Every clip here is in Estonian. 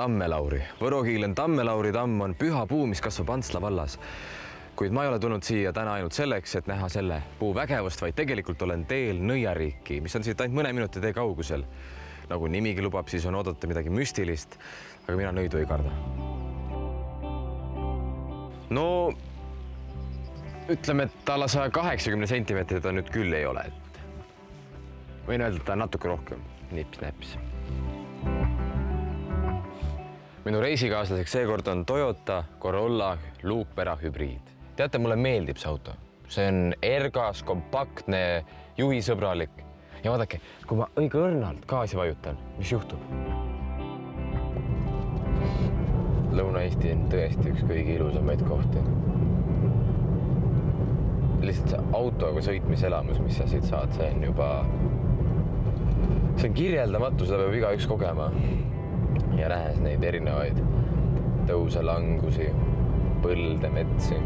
Tammelauri. Võrokiilen Tammelauri tamm on püha puu, mis kasvab Antsla vallas. Kuid ma ei ole tulnud siia täna ainult selleks, et näha selle puu vägevust, vaid tegelikult olen teel Nõiariiki, mis on siit ainult mõne minuti tee kaugusel. Nagu nimigi lubab, siis on oodata midagi müstilist, aga mina nõidu ei karda. No, ütleme, et alla 180 sentimeetrit on nüüd küll ei ole. Võin öelda, et ta on natuke rohkem. Nips-näps. Minu reisikaaslaseks seekord on Toyota Corolla luukpera hübriid. Teate, mulle meeldib see auto. See on ergas, kompaktne, juhisõbralik. Ja vaadake, kui ma õige õrnalt gaasi vajutan, mis juhtub? Lõuna-Eesti on tõesti üks kõige ilusamaid kohti. Lihtsalt see autoga sõitmiselamus, mis sa siit saad, see on juba... See on kirjeldamatu, seda peab igaüks kogema. Ja nähes neid erinevaid tõuse, langusi, põlde, metsi.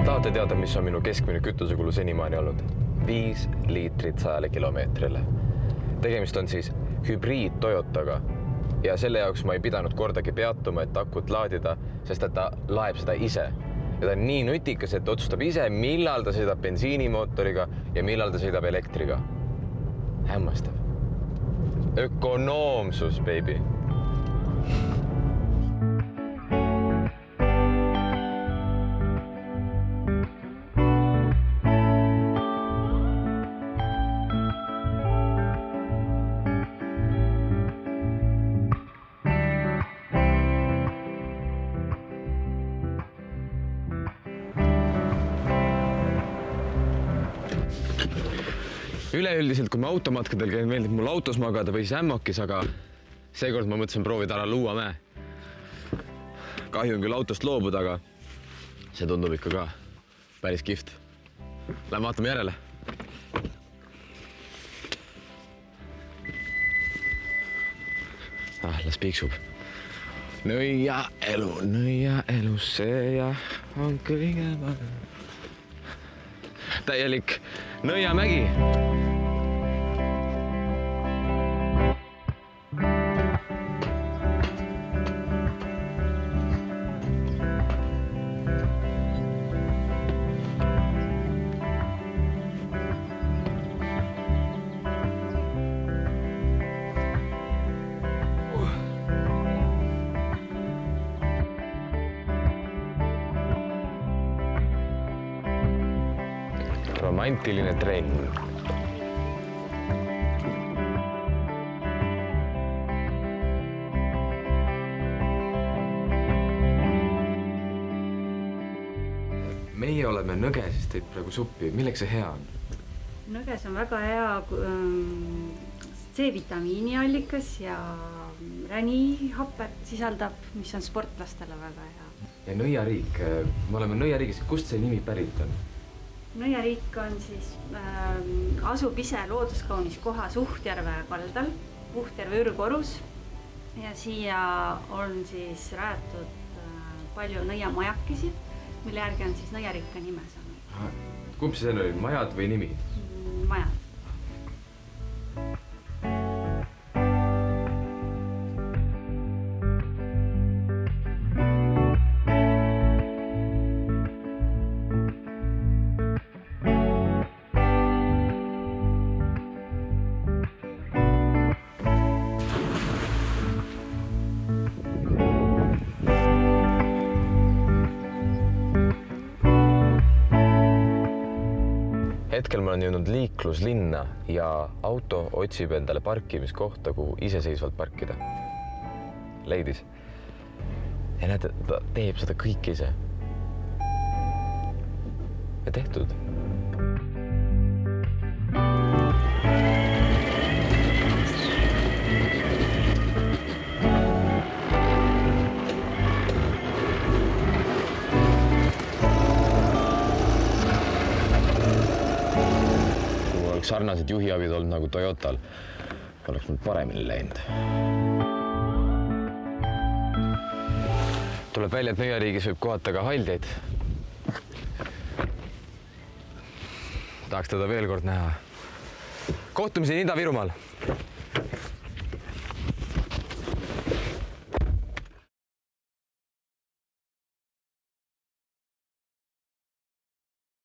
Tahate teada, mis on minu keskmine kütusekulu senimaani olnud? 5 liitrit 100 kilomeetrile. Tegemist on siis hübriid Toyotaga ja selle jaoks ma ei pidanud kordagi peatuma, et akut laadida, sest et ta laeb seda ise. Ja ta on nii nutikas, et otsustab ise, millal ta sõidab bensiinimootoriga ja millal ta sõidab elektriga. Hämmastav. Ökonoomsus, baby. Üleüldiselt, kui ma automatkadel käin, meeldib mul autos magada või siis ämmokis, aga seekord ma mõtlesin proovida ära Luuamäe. Kahju on küll autost loobuda, aga see tundub ikka ka päris kihvt. Lähme vaatame järele. Las piiksub. Nõia elu, see ja on kõige parem. Täielik Nõiamägi. Romantiline trenn. Meie oleme Nõgeses teid praegu suppi. Milleks see hea on? Nõges on väga hea C-vitamiini allikas ja ränihapet sisaldab, mis on sportlastele väga hea. Ja Nõiariik. Me oleme Nõiariigis. Kust see nimi pärit on? Nõiariik on siis, asub ise looduskaunis koha Suhtjärve kaldal, Suhtjärve ürgorus ja siia on siis rajatud palju nõiamajakesi, mille järgi on siis Nõiariik ka nime saanud. Kumb see oli, majad või nimi? Majad. Hetkel ma olen jõudnud liikluslinna ja auto otsib endale parkimiskohta, kuhu iseseisvalt parkida. Leidis. Ja näete, ta teeb seda kõik ise. Ja tehtud. Sarnased juhiavid olnud nagu Toyotal, oleks mul paremini läinud. Tuleb välja, et Nõiariigis võib kohata ka haldjaid. Tahaks teda veel kord näha. kohtumiseni Ida-Virumaal.